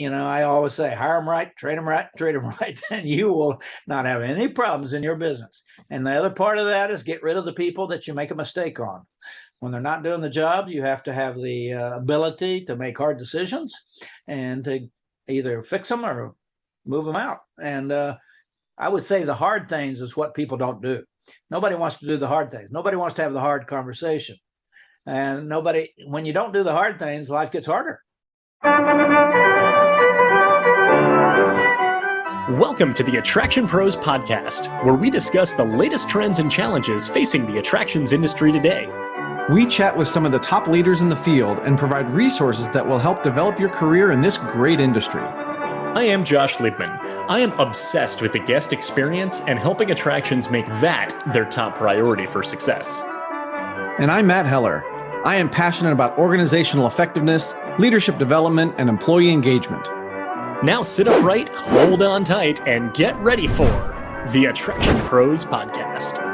I always say, hire them right, treat them right, and you will not have any problems in your business. And the other part of that is get rid of the people that you make a mistake on. When they're not doing the job, you have to have the ability to make hard decisions and to either fix them or move them out. And I would say the hard things is what people don't do. Nobody wants to do the hard things. Nobody wants to have the hard conversation. And when you don't do the hard things, life gets harder. Welcome to the Attraction Pros podcast, where we discuss the latest trends and challenges facing the attractions industry today. We chat with some of the top leaders in the field and provide resources that will help develop your career in this great industry. I am Josh Liebman. I am obsessed with the guest experience and helping attractions make that their top priority for success. And I'm Matt Heller. I am passionate about organizational effectiveness, leadership development, and employee engagement. Now sit upright, hold on tight, and get ready for the Attraction Pros podcast.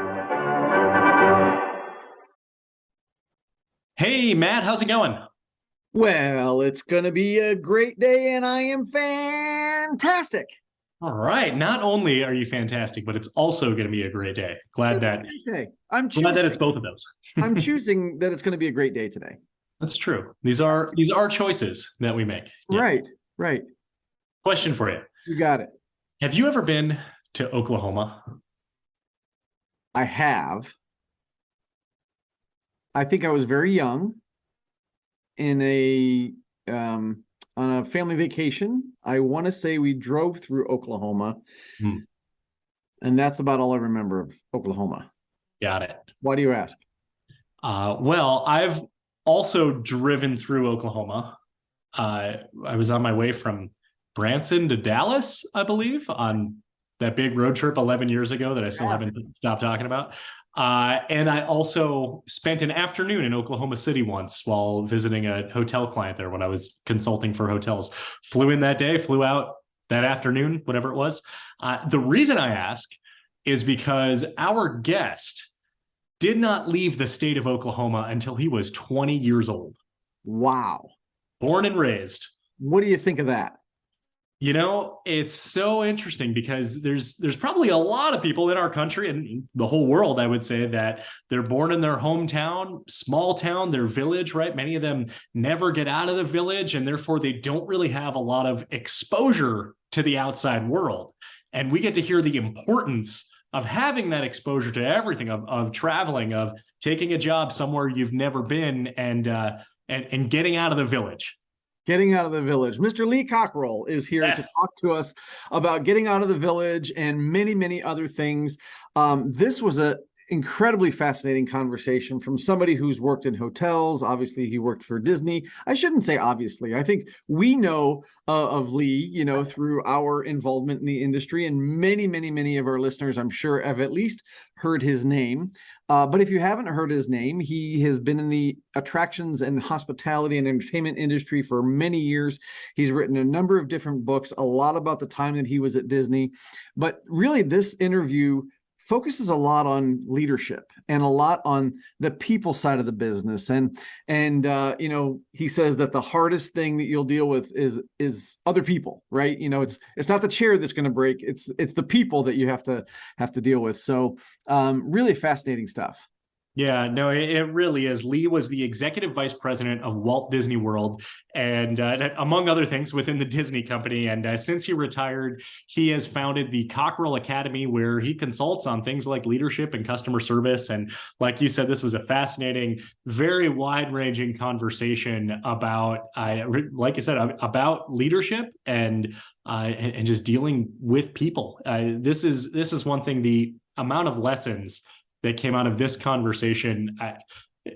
Hey, Matt, how's it going? Well, it's going to be a great day, and I am fantastic. All right. Not only are you fantastic, but it's also going to be a great day. Glad that it's both of those. I'm choosing that it's going to be a great day today. That's true. These are choices that we make. Yeah. Right. Question for you. You got it. Have you ever been to Oklahoma? I have. I think I was very young on a family vacation. I want to say we drove through Oklahoma, and that's about all I remember of Oklahoma. Got it. Why do you ask? Well, I've also driven through Oklahoma. I was on my way from Branson to Dallas, I believe, on that big road trip 11 years ago that I still haven't stopped talking about. And I also spent an afternoon in Oklahoma City once while visiting a hotel client there when I was consulting for hotels. Flew in that day, flew out that afternoon, whatever it was. The reason I ask is because our guest did not leave the state of Oklahoma until he was 20 years old. Wow. Born and raised. What do you think of that? You know, it's so interesting because there's probably a lot of people in our country and the whole world, I would say, that they're born in their hometown, small town, their village, right? Many of them never get out of the village, and therefore they don't really have a lot of exposure to the outside world. And we get to hear the importance of having that exposure to everything, of traveling, of taking a job somewhere you've never been, and getting out of the village. Getting out of the village. Mr. Lee Cockerell is here to talk to us about getting out of the village and many, many other things. This was an incredibly fascinating conversation from somebody who's worked in hotels. Obviously, he worked for Disney. I shouldn't say obviously. I think we know of Lee, through our involvement in the industry, and many, many, many of our listeners, I'm sure, have at least heard his name. But if you haven't heard his name, he has been in the attractions and hospitality and entertainment industry for many years. He's written a number of different books, a lot about the time that he was at Disney. But really, this interview focuses a lot on leadership and a lot on the people side of the business. And he says that the hardest thing that you'll deal with is other people, right? It's not the chair that's going to break. It's the people that you have to deal with. So really fascinating stuff. Yeah, no, it really is. Lee was the executive vice president of Walt Disney World, and among other things within the Disney company. And since he retired, he has founded the Cockerell Academy, where he consults on things like leadership and customer service. And like you said, this was a fascinating, very wide-ranging conversation about, like I said, about leadership and just dealing with people. This is one thing. The amount of lessons that came out of this conversation,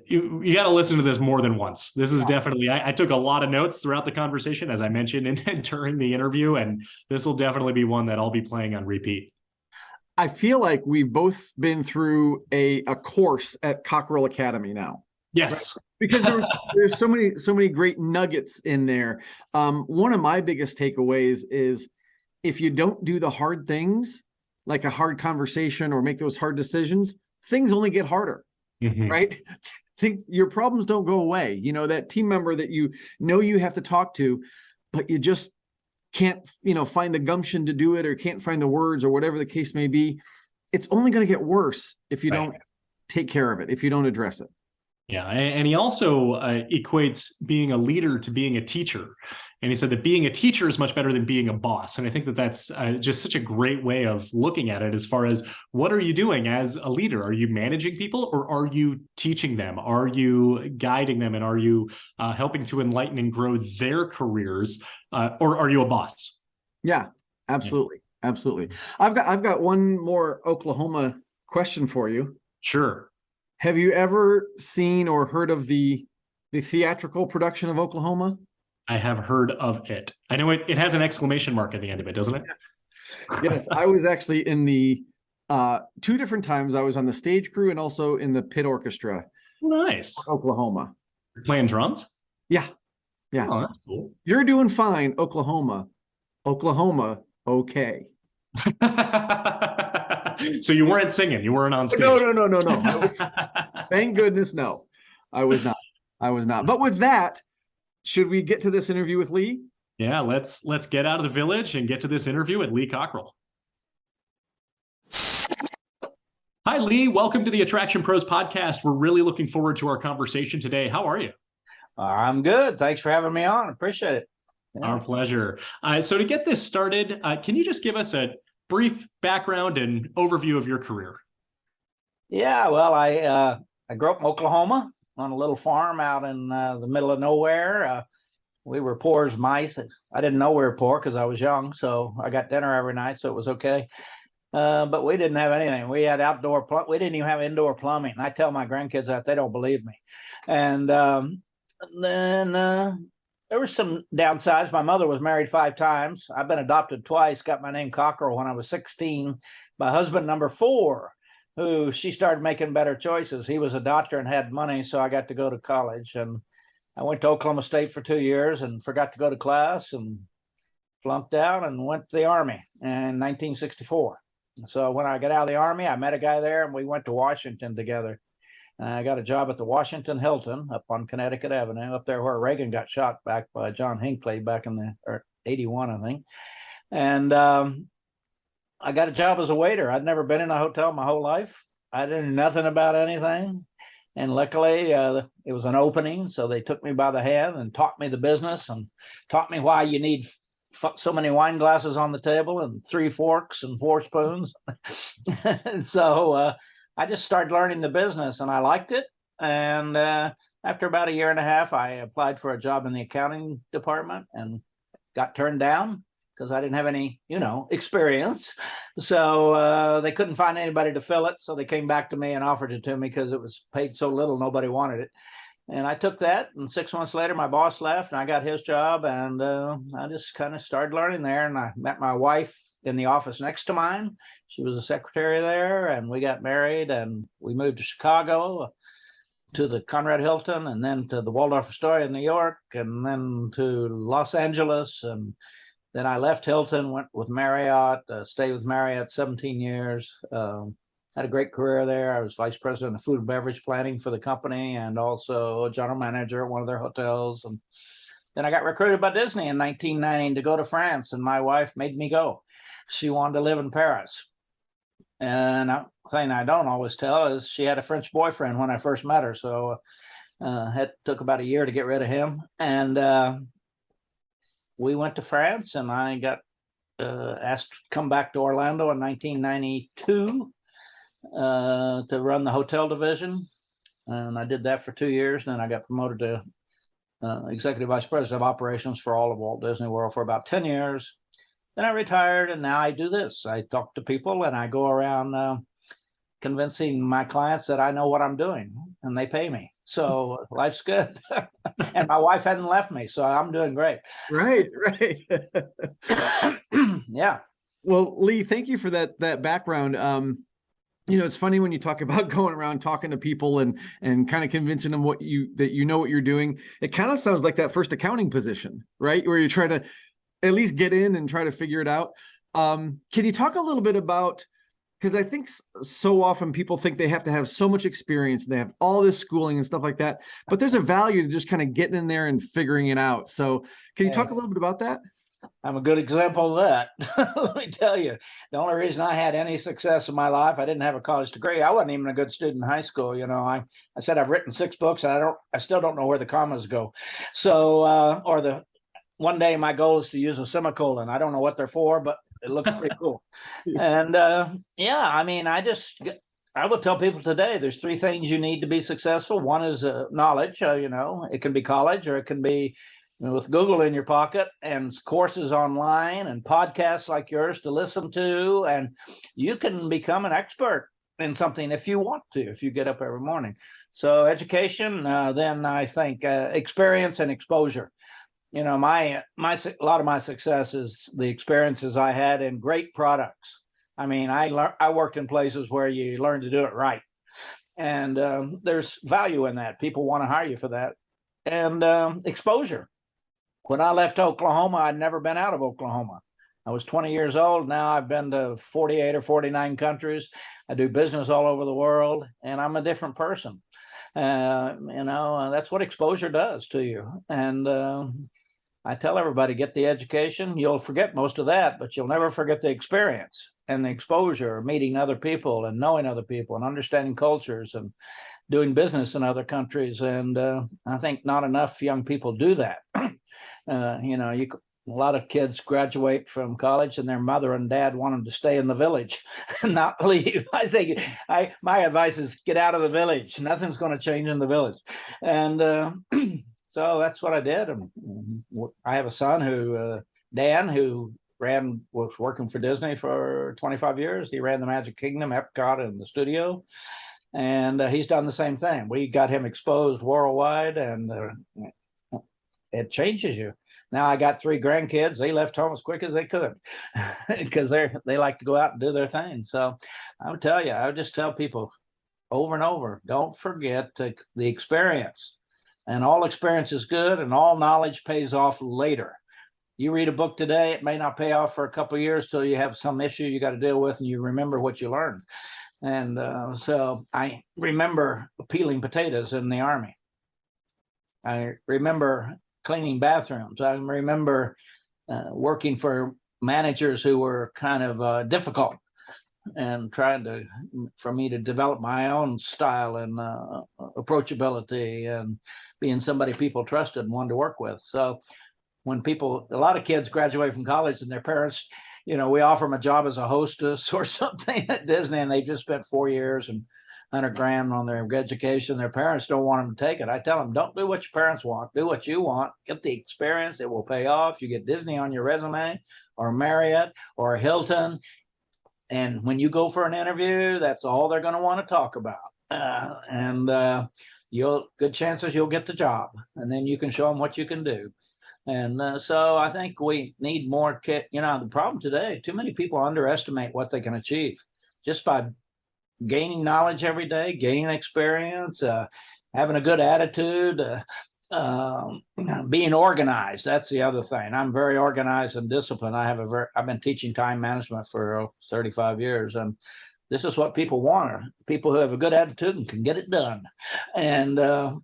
you got to listen to this more than once. This is definitely, I took a lot of notes throughout the conversation, as I mentioned, and during the interview, and this will definitely be one that I'll be playing on repeat. I feel like we've both been through a course at Cockerell Academy now. Yes. Right? Because there's so many great nuggets in there. One of my biggest takeaways is if you don't do the hard things, like a hard conversation or make those hard decisions, things only get harder, right? Your problems don't go away. That team member that you have to talk to, but you just can't, find the gumption to do it, or can't find the words, or whatever the case may be, it's only going to get worse if you don't take care of it, if you don't address it. Yeah. And he also equates being a leader to being a teacher. And he said that being a teacher is much better than being a boss. And I think that that's just such a great way of looking at it, as far as what are you doing as a leader? Are you managing people, or are you teaching them? Are you guiding them? And are you helping to enlighten and grow their careers? Or are you a boss? Yeah, absolutely. Yeah. Absolutely. I've got one more Oklahoma question for you. Sure. Have you ever seen or heard of the theatrical production of Oklahoma? I have heard of it. I know it has an exclamation mark at the end of it, doesn't it? Yes, I was actually in the 2 different times. I was on the stage crew and also in the pit orchestra. Nice. Oklahoma. You're playing drums? Yeah. Yeah. Oh, that's cool. You're doing fine, Oklahoma. Oklahoma, okay. So you weren't singing, you weren't on stage. No. I was, thank goodness, no. I was not. But with that, should we get to this interview with Lee? Yeah, let's get out of the village and get to this interview with Lee Cockerell. Hi, Lee. Welcome to the Attraction Pros podcast. We're really looking forward to our conversation today. How are you? I'm good. Thanks for having me on. Appreciate it. Yeah. Our pleasure. So to get this started, can you just give us a brief background and overview of your career? Yeah, well, I grew up in Oklahoma on a little farm out in the middle of nowhere. We were poor as mice. I didn't know we were poor because I was young, so I got dinner every night, so it was okay. But we didn't have anything. We had we didn't even have indoor plumbing. I tell my grandkids that, they don't believe me. And then there were some downsides. My mother was married 5 times. I've been adopted twice, got my name Cockerell when I was 16. My husband, number 4, who she started making better choices. He was a doctor and had money, so I got to go to college. And I went to Oklahoma State for 2 years and forgot to go to class and flunked out and went to the Army in 1964. So when I got out of the Army, I met a guy there and we went to Washington together. And I got a job at the Washington Hilton up on Connecticut Avenue, up there where Reagan got shot back by John Hinckley back in the 81, I think. And I got a job as a waiter. I'd never been in a hotel my whole life. I didn't know nothing about anything. And luckily, it was an opening. So they took me by the hand and taught me the business and taught me why you need so many wine glasses on the table and 3 forks and 4 spoons. And so I just started learning the business and I liked it. And after about 1.5 years, I applied for a job in the accounting department and got turned down because I didn't have any, experience. So they couldn't find anybody to fill it. So they came back to me and offered it to me because it was paid so little, nobody wanted it. And I took that. And 6 months later, my boss left and I got his job. And I just kind of started learning there. And I met my wife in the office next to mine. She was a secretary there, and we got married and we moved to Chicago, to the Conrad Hilton, and then to the Waldorf Astoria in New York, and then to Los Angeles. And then I left Hilton, went with Marriott, stayed with Marriott 17 years. Had a great career there. I was vice president of food and beverage planning for the company and also a general manager at one of their hotels. And then I got recruited by Disney in 1990 to go to France, and my wife made me go. She wanted to live in Paris. And the thing I don't always tell is she had a French boyfriend when I first met her. So it took about 1 year to get rid of him. And we went to France, and I got asked to come back to Orlando in 1992 to run the hotel division. And I did that for 2 years. Then I got promoted to executive vice president of operations for all of Walt Disney World for about 10 years. Then I retired, and now I do this. I talk to people, and I go around convincing my clients that I know what I'm doing, and they pay me. So life's good. And my wife hadn't left me, so I'm doing great. Right. Yeah. Well, Lee, thank you for that background. It's funny when you talk about going around talking to people and kind of convincing them that you know what you're doing. It kind of sounds like that first accounting position, right? Where you try to at least get in and try to figure it out. Can you talk a little bit about, because I think so often people think they have to have so much experience, they have all this schooling and stuff like that, but there's a value to just kind of getting in there and figuring it out. So can you talk a little bit about that? I'm a good example of that. Let me tell you, the only reason I had any success in my life, I didn't have a college degree. I wasn't even a good student in high school. I said I've written 6 books. I still don't know where the commas go. So, one day my goal is to use a semicolon. I don't know what they're for, but it looks pretty cool. And yeah, I mean, I would tell people today, there's 3 things you need to be successful. One is knowledge. It can be college, or it can be with Google in your pocket and courses online and podcasts like yours to listen to. And you can become an expert in something if you want to, if you get up every morning. So education, then I think experience and exposure. A lot of my success is the experiences I had in great products. I mean, I worked in places where you learn to do it right, and there's value in that. People want to hire you for that. And exposure. When I left Oklahoma, I'd never been out of Oklahoma. I was 20 years old. Now I've been to 48 or 49 countries. I do business all over the world, and I'm a different person. That's what exposure does to you. And I tell everybody, get the education. You'll forget most of that, but you'll never forget the experience and the exposure, meeting other people and knowing other people and understanding cultures and doing business in other countries. And I think not enough young people do that. A lot of kids graduate from college and their mother and dad want them to stay in the village and not leave. I say, my advice is get out of the village. Nothing's going to change in the village. And so that's what I did. And I have a son Dan, who was working for Disney for 25 years. He ran the Magic Kingdom, Epcot, and the studio. And he's done the same thing. We got him exposed worldwide, and it changes you. Now I got 3 grandkids. They left home as quick as they could because they like to go out and do their thing. So I would just tell people over and over, don't forget the experience. And all experience is good, and all knowledge pays off later. You read a book today, it may not pay off for a couple of years till you have some issue you got to deal with and you remember what you learned. And so I remember peeling potatoes in the Army. I remember cleaning bathrooms. I remember working for managers who were kind of difficult and trying for me to develop my own style and approachability and being somebody people trusted and wanted to work with. So when a lot of kids graduate from college and their parents, we offer them a job as a hostess or something at Disney, and they just spent 4 years and $100,000 on their education. Their parents don't want them to take it. I tell them, don't do what your parents want. Do what you want. Get the experience. It will pay off. You get Disney on your resume, or Marriott, or Hilton. And when you go for an interview, that's all they're going to want to talk about. Good chances you'll get the job. And then you can show them what you can do. And so I think we need more the problem today, too many people underestimate what they can achieve just by gaining knowledge every day, gaining experience, having a good attitude, being organized. That's the other thing. I'm very organized and disciplined. I've been teaching time management for 35 years, and this is what people want, people who have a good attitude and can get it done. And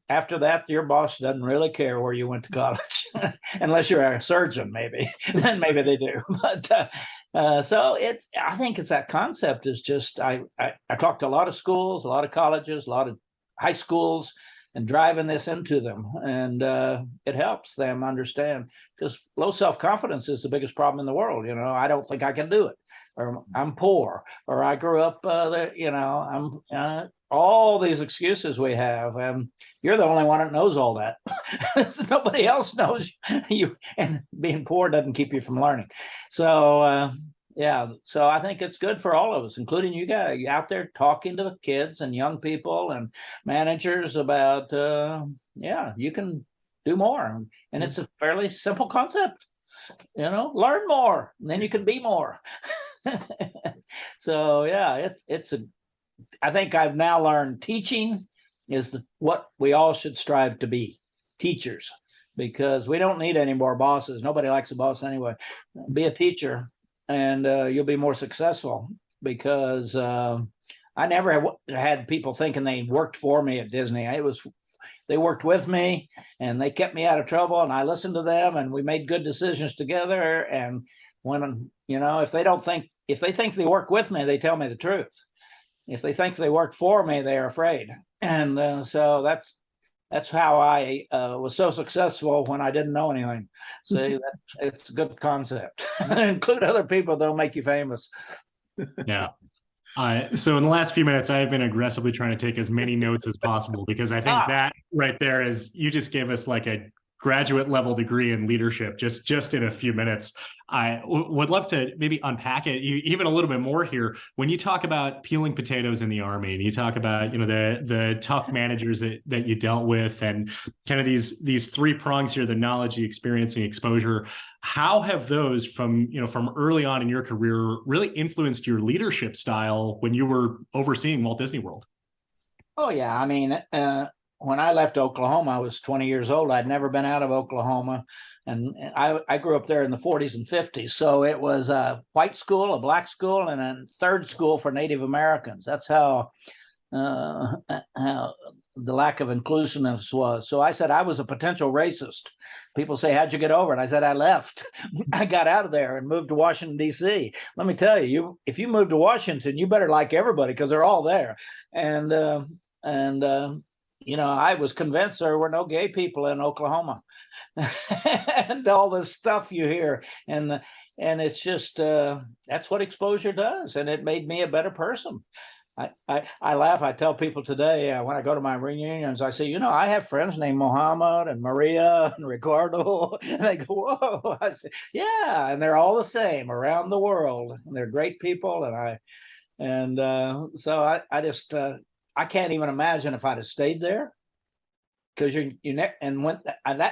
after that, your boss doesn't really care where you went to college, unless you're a surgeon, maybe. Then maybe they do. But so I think it's that concept is just, I talked to a lot of schools, a lot of colleges, a lot of high schools, and driving this into them. And it helps them understand, because low self-confidence is the biggest problem in the world. I don't think I can do it, or I'm poor, or I grew up I'm all these excuses we have, and you're the only one that knows all that. Nobody else knows you, and being poor doesn't keep you from learning. So so I think it's good for all of us, including you guys out there talking to the kids and young people and managers about you can do more, and it's a fairly simple concept. Learn more, and then you can be more. So I think I've now learned teaching is what we all should strive to be, teachers, because we don't need any more bosses. Nobody likes a boss anyway. Be a teacher, and you'll be more successful, because I never had people thinking they worked for me at Disney. It was they worked with me and they kept me out of trouble, and I listened to them, and we made good decisions together. And when, if they think they work with me, they tell me the truth. If they think they work for me, they're afraid. And so that's how I was so successful when I didn't know anything. See, it's a good concept. Include other people, they'll make you famous. Yeah. So in the last few minutes, I have been aggressively trying to take as many notes as possible, because I think that right there is, you just gave us like a graduate level degree in leadership just in a few minutes. I would love to maybe unpack it even a little bit more here. When you talk about peeling potatoes in the Army, and you talk about, the tough managers that you dealt with, and kind of these three prongs here, the knowledge, the experience, and the exposure, how have those from early on in your career really influenced your leadership style when you were overseeing Walt Disney World? Oh, yeah. I mean, when I left Oklahoma, I was 20 years old. I'd never been out of Oklahoma. And I grew up there in the 40s and 50s. So it was a white school, a black school, and a third school for Native Americans. That's how the lack of inclusiveness was. So I said I was a potential racist. People say, how'd you get over it? I said, I left. I got out of there and moved to Washington, D.C. Let me tell you, if you move to Washington, you better like everybody, because they're all there. And I was convinced there were no gay people in Oklahoma. And all this stuff you hear, and it's just that's what exposure does, and it made me a better person. I laugh. I tell people today when I go to my reunions, I say, I have friends named Mohammed and Maria and Ricardo, and they go, whoa. I say, yeah, and they're all the same around the world, and they're great people. So I just I can't even imagine if I'd have stayed there, because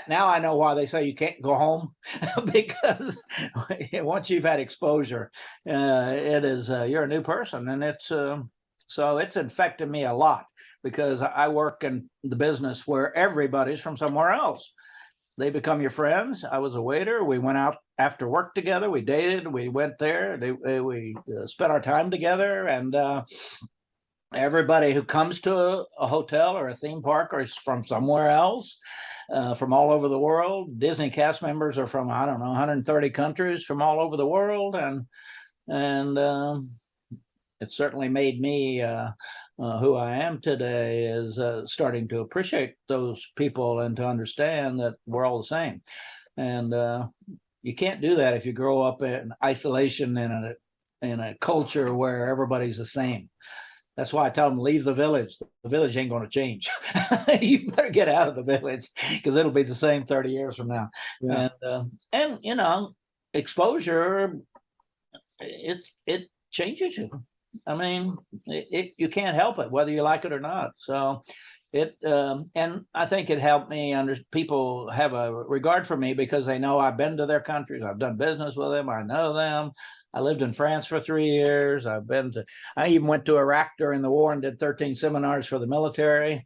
now I know why they say you can't go home, because once you've had exposure, it is you're a new person, and so it's infected me a lot, because I work in the business where everybody's from somewhere else. They become your friends. I was a waiter. We went out after work together. We dated. We went there. We spent our time together, and everybody who comes to a hotel or a theme park or is from somewhere else, from all over the world. Disney cast members are from, 130 countries from all over the world, and it certainly made me who I am today, is starting to appreciate those people and to understand that we're all the same. And you can't do that if you grow up in isolation in a culture where everybody's the same. That's why I tell them, leave the village. The village ain't going to change. You better get out of the village, because it'll be the same 30 years from now. Yeah. And exposure, it changes you. I mean, you can't help it, whether you like it or not. So and I think it helped me people have a regard for me, because they know I've been to their countries. I've done business with them. I know them. I lived in France for 3 years. I even went to Iraq during the war and did 13 seminars for the military,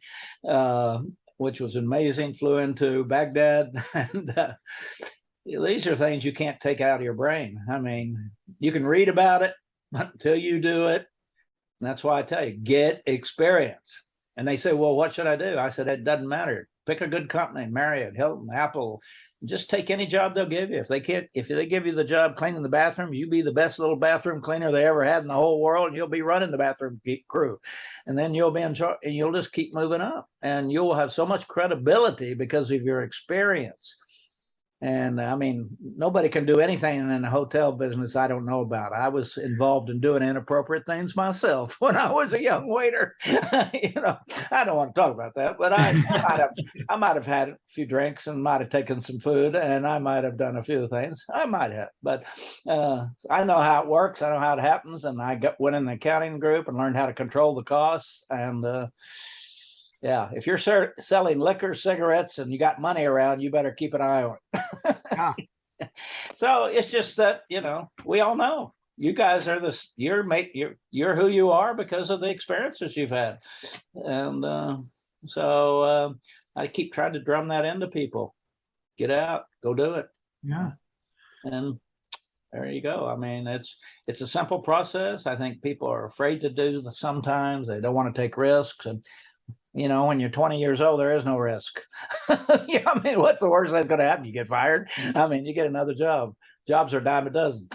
which was amazing. Flew into Baghdad. And these are things you can't take out of your brain. I mean, you can read about it, but until you do it. And that's why I tell you, get experience. And they say, well, what should I do? I said, it doesn't matter. Pick a good company, Marriott, Hilton, Apple. Just take any job they'll give you. If they give you the job cleaning the bathroom, you be the best little bathroom cleaner they ever had in the whole world, and you'll be running the bathroom crew. And then you'll be in charge, and you'll just keep moving up, and you'll have so much credibility because of your experience. And I mean, nobody can do anything in the hotel business I don't know about. I was involved in doing inappropriate things myself when I was a young waiter. I don't want to talk about that, but I might have had a few drinks and might have taken some food, and I might have done a few things. I might have, but I know how it works. I know how it happens, and went in the accounting group and learned how to control the costs. And yeah, if you're selling liquor, cigarettes, and you got money around, you better keep an eye on it. Yeah. So it's just that, we all know you guys are you're who you are because of the experiences you've had. And so I keep trying to drum that into people. Get out, go do it. Yeah. And there you go. I mean, it's a simple process. I think people are afraid to do sometimes. They don't want to take risks. And when you're 20 years old, there is no risk. I mean, what's the worst that's going to happen? You get fired. I mean, you get another job. Jobs are a dime a dozen,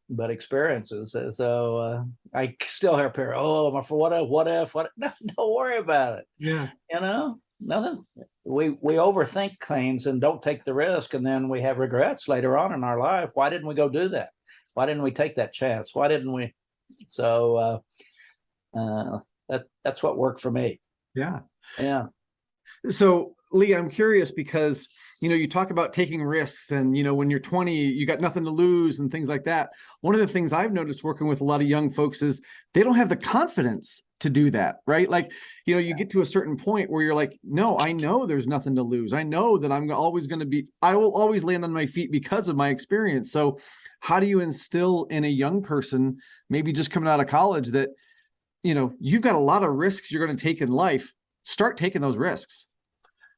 but experiences. So I still hear people, oh, for what if? No, don't worry about it. Yeah. Nothing. We overthink things and don't take the risk, and then we have regrets later on in our life. Why didn't we go do that? Why didn't we take that chance? Why didn't we? So that's what worked for me. Yeah. Yeah. So Lee, I'm curious because, you talk about taking risks and, when you're 20, you got nothing to lose and things like that. One of the things I've noticed working with a lot of young folks is they don't have the confidence to do that, right? Like, you get to a certain point where you're like, no, I know there's nothing to lose. I know that I will always land on my feet because of my experience. So how do you instill in a young person, maybe just coming out of college, that, you've got a lot of risks you're going to take in life. Start taking those risks.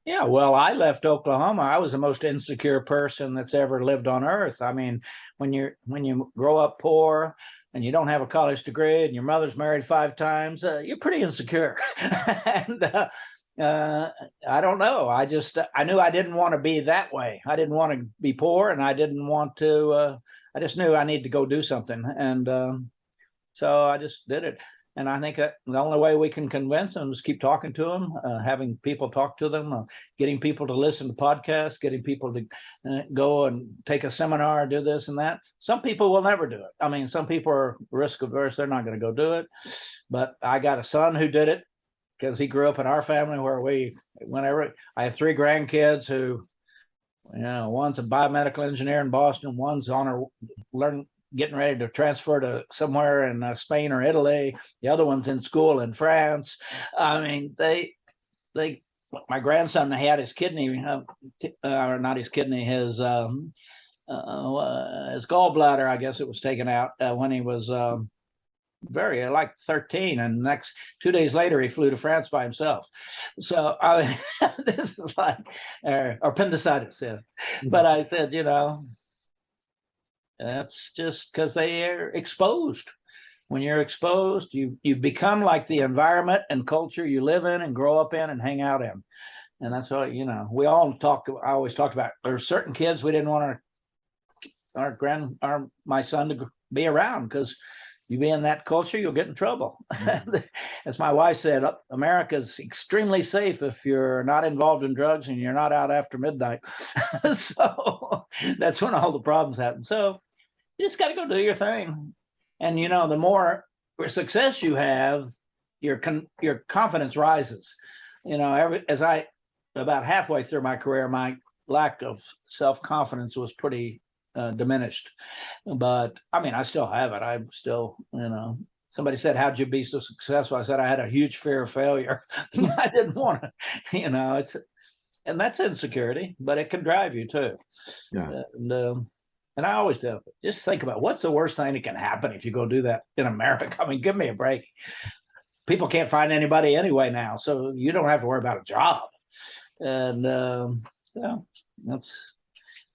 Yeah, well, I left Oklahoma. I was the most insecure person that's ever lived on earth. I mean, when you grow up poor and you don't have a college degree and your mother's married 5 times, you're pretty insecure. And I don't know. I knew I didn't want to be that way. I didn't want to be poor, and I didn't want to. I just knew I needed to go do something, and so I just did it. And I think that the only way we can convince them is keep talking to them, having people talk to them, getting people to listen to podcasts, getting people to go and take a seminar, do this and that. Some people will never do it. I mean, some people are risk averse. They're not going to go do it. But I got a son who did it because he grew up in our family where I have 3 grandkids who, one's a biomedical engineer in Boston, one's getting ready to transfer to somewhere in Spain or Italy. The other one's in school in France. I mean, my grandson had his kidney, or not his kidney, his gallbladder, I guess it was taken out when he was like 13, and next 2 days later he flew to France by himself. So this is like appendicitis. Yeah. But I said, that's just because they are exposed. When you're exposed, you become like the environment and culture you live in and grow up in and hang out in. And that's what, we all I always talked about, there's certain kids we didn't want my son to be around, because you be in that culture, you'll get in trouble. As my wife said, America's extremely safe if you're not involved in drugs and you're not out after midnight. So that's when all the problems happen. So you just got to go do your thing. And, the more success you have, your confidence rises. About halfway through my career, my lack of self-confidence was pretty diminished. But I mean, I still have it. I'm still, somebody said, how'd you be so successful? I said, I had a huge fear of failure. I didn't want to, and that's insecurity, but it can drive you too. Yeah. And I always tell, just think about what's the worst thing that can happen if you go do that in America. I mean, give me a break. People can't find anybody anyway now, so you don't have to worry about a job. And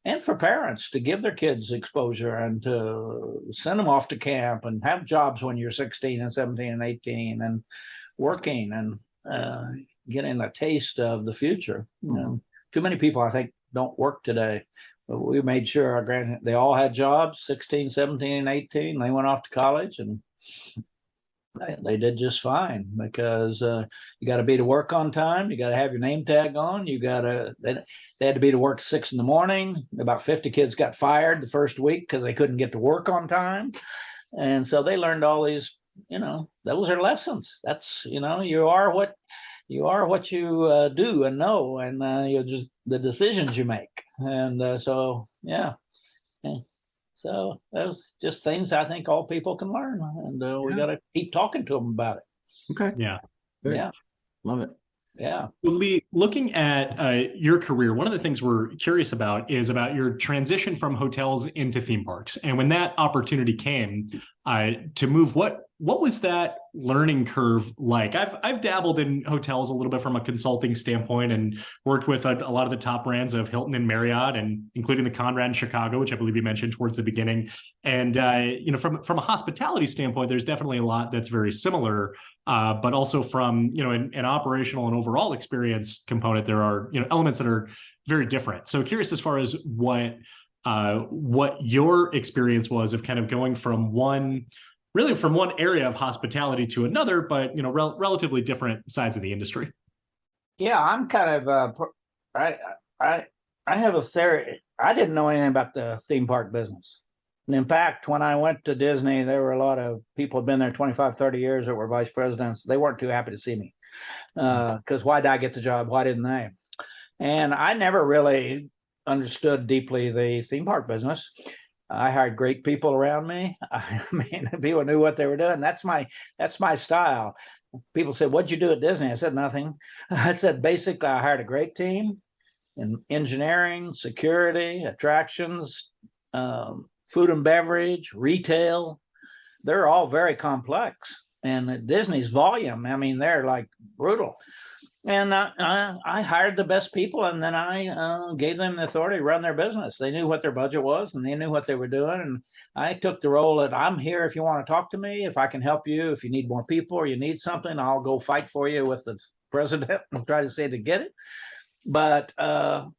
and for parents to give their kids exposure and to send them off to camp and have jobs when you're 16 and 17 and 18 and working and getting a taste of the future. Too many people, I think, don't work today. But we made sure they all had jobs, 16, 17, and 18. They went off to college, and they did just fine, because you got to be to work on time. You got to have your name tag on. They had to be to work at 6 a.m. About 50 kids got fired the first week because they couldn't get to work on time. And so they learned all these, those are lessons. That's, you are what you do and know, and you're just the decisions you make. And so those just things I think all people can learn, and we got to keep talking to them about it. Okay. Yeah. Yeah. Love it. Yeah. Lee, looking at your career, one of the things we're curious about is about your transition from hotels into theme parks. And when that opportunity came, to move. What was that learning curve like? I've dabbled in hotels a little bit from a consulting standpoint and worked with a lot of the top brands of Hilton and Marriott, and including the Conrad in Chicago, which I believe you mentioned towards the beginning. And from a hospitality standpoint, there's definitely a lot that's very similar. But also from an operational and overall experience component, there are elements that are very different. So curious as far as what your experience was of kind of going from one area of hospitality to another, but relatively different sides of the industry. Yeah, I'm kind of I have a theory. I didn't know anything about the theme park business. And in fact, when I went to Disney, there were a lot of people who'd been there 25, 30 years that were vice presidents. They weren't too happy to see me because why did I get the job? Why didn't they? And I never really understood deeply the theme park business. I hired great people around me. I mean, people knew what they were doing. That's my style. People said, "What'd you do at Disney?" I said, "Nothing." I said, basically, I hired a great team in engineering, security, attractions, food and beverage, retail. They're all very complex. And at Disney's volume, I mean, they're like brutal. And I hired the best people, and then I gave them the authority to run their business. They knew what their budget was, and they knew what they were doing. And I took the role that I'm here if you want to talk to me, if I can help you, if you need more people or you need something, I'll go fight for you with the president and try to say to get it. But I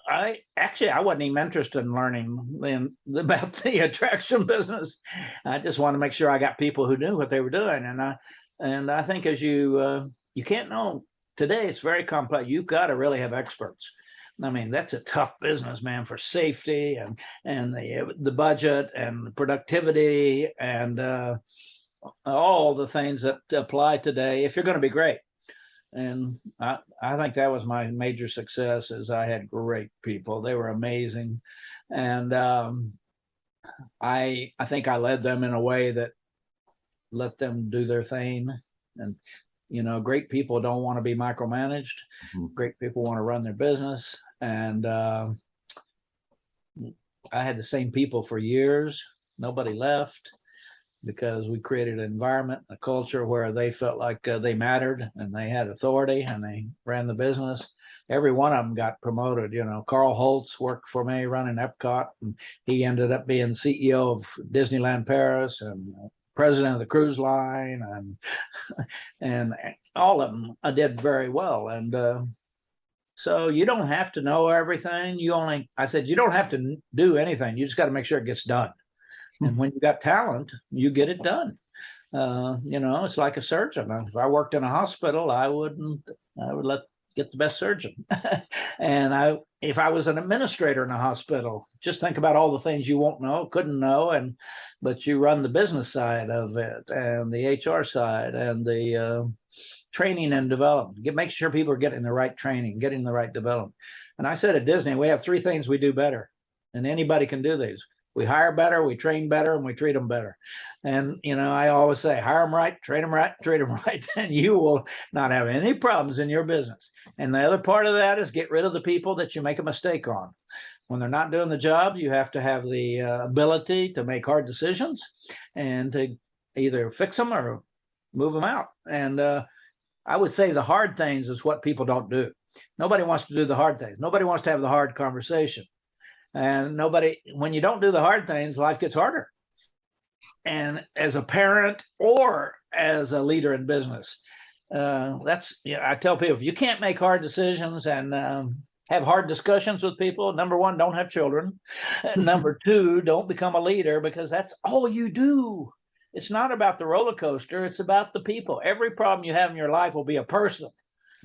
wasn't even interested in learning about the attraction business. I just wanted to make sure I got people who knew what they were doing. And I think as you can't know today, it's very complex. You've got to really have experts. I mean, that's a tough business, man, for safety and the budget and the productivity and all the things that apply today if you're going to be great. And I think that was my major success is I had great people. They were amazing. And I think I led them in a way that let them do their thing. And great people don't want to be micromanaged. Mm-hmm. Great people want to run their business. And I had the same people for years. Nobody left because we created an environment, a culture where they felt like they mattered and they had authority and they ran the business. Every one of them got promoted. Carl Holtz worked for me running Epcot, and he ended up being CEO of Disneyland Paris and president of the cruise line, and all of them did very well. And so you don't have to know everything. I said, you don't have to do anything. You just got to make sure it gets done. And when you got talent, you get it done. It's like a surgeon. If I worked in a hospital, I would get the best surgeon. And if I was an administrator in a hospital, just think about all the things you couldn't know, but you run the business side of it and the HR side and the training and development. Make sure people are getting the right training, getting the right development. And I said at Disney, we have 3 things we do better, and anybody can do these. We hire better, we train better, and we treat them better. And, I always say, hire them right, train them right, treat them right, and you will not have any problems in your business. And the other part of that is get rid of the people that you make a mistake on. When they're not doing the job, you have to have the ability to make hard decisions and to either fix them or move them out. And I would say the hard things is what people don't do. Nobody wants to do the hard things. Nobody wants to have the hard conversation. And when you don't do the hard things, life gets harder. And as a parent or as a leader in business, I tell people, if you can't make hard decisions and have hard discussions with people, number 1, don't have children. Number 2, don't become a leader, because that's all you do. It's not about the roller coaster. It's about the people. Every problem you have in your life will be a person.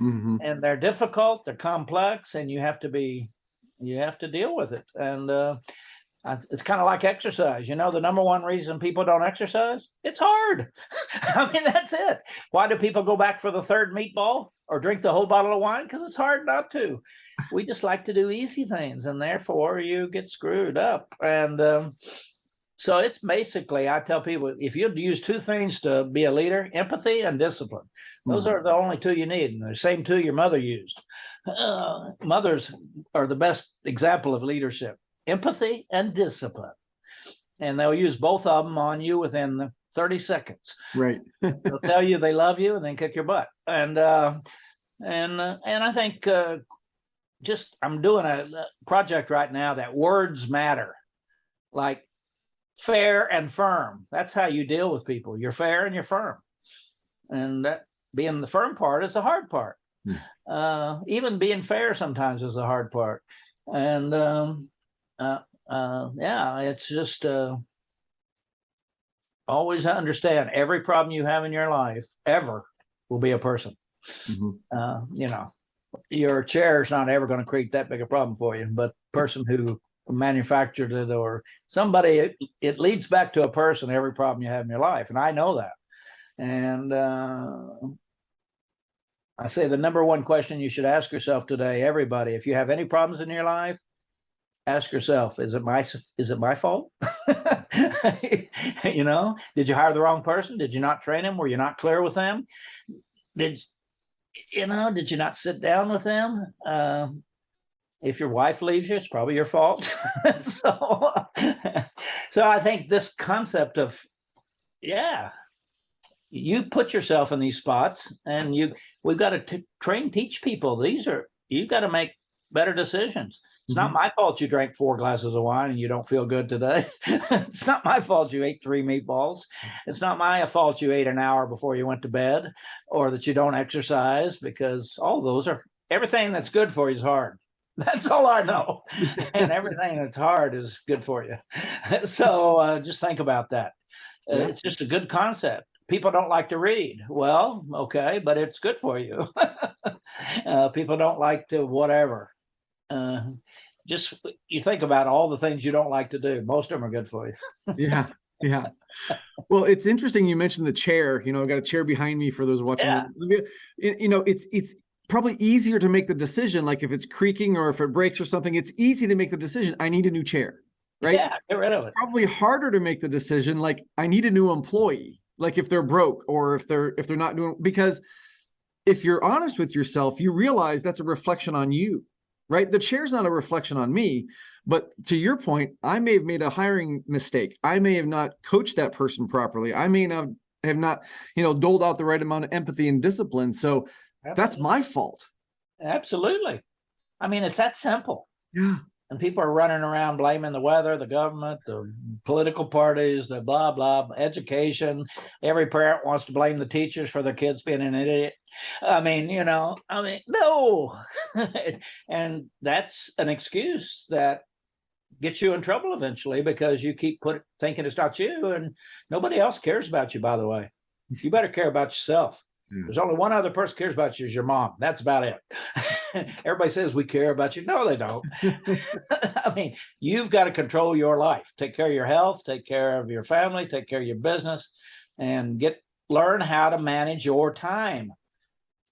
Mm-hmm. And they're difficult, they're complex, and you have to deal with it. And it's kind of like exercise. The number 1 reason people don't exercise, it's hard. I mean, that's it. Why do people go back for the 3rd meatball or drink the whole bottle of wine? Because it's hard not to. We just like to do easy things, and therefore you get screwed up. And so it's basically, I tell people, if you'd use 2 things to be a leader, empathy and discipline. Those are the only 2 you need, and the same 2 your mother used. Mothers are the best example of leadership: empathy and discipline. and they'll use both of them on you within 30 seconds. Right. They'll tell you they love you and then kick your butt. And I think I'm doing a project right now that words matter, like fair and firm. That's how you deal with people. You're fair and you're firm, and that being the firm part is the hard part. Even being fair sometimes is the hard part. And yeah, it's just always understand every problem you have in your life ever will be a person. You know, your chair is not ever going to create that big a problem for you, but the person who manufactured it or somebody, it leads back to a person, every problem you have in your life. And I know that. And I say the number one question you should ask yourself today, everybody, if you have any problems in your life, ask yourself, is it my fault? You know, did you hire the wrong person? Did you not train them? Were you not clear with them? Did you not sit down with them? If your wife leaves you, it's probably your fault. So I think this concept of, you put yourself in these spots, and we've got to teach people. You've got to make better decisions. It's not my fault you drank 4 glasses of wine and you don't feel good today. It's not my fault you ate 3 meatballs. It's not my fault you ate an hour before you went to bed, or that you don't exercise, because all those everything that's good for you is hard. That's all I know. And everything that's hard is good for you. So just think about that. It's just a good concept. People don't like to read. Well, okay, but it's good for you. People don't like to whatever. Just you think about all the things you don't like to do. Most of them are good for you. Yeah. Well, it's interesting you mentioned the chair. You know, I've got a chair behind me for those watching. You know, it's probably easier to make the decision, like if it's creaking or if it breaks or something, it's easy to make the decision, I need a new chair, right? Yeah, get rid of it. It's probably harder to make the decision, like I need a new employee, like if they're broke or if they're not doing, because if you're honest with yourself, you realize that's a reflection on you, right? The chair's not a reflection on me, but to your point, I may have made a hiring mistake. I may have not coached that person properly. I may not have not, doled out the right amount of empathy and discipline. So that's my fault. Absolutely. I mean, it's that simple. Yeah. And people are running around blaming the weather, the government, the political parties, the blah, blah, education. Every parent wants to blame the teachers for their kids being an idiot. I mean, no. And that's an excuse that gets you in trouble eventually, because you keep thinking it's not you, and nobody else cares about you, by the way. You better care about yourself. There's only one other person cares about you, is your mom. That's about it. Everybody says we care about you. No, they don't. I mean, you've got to control your life. Take care of your health, take care of your family, take care of your business, and learn how to manage your time.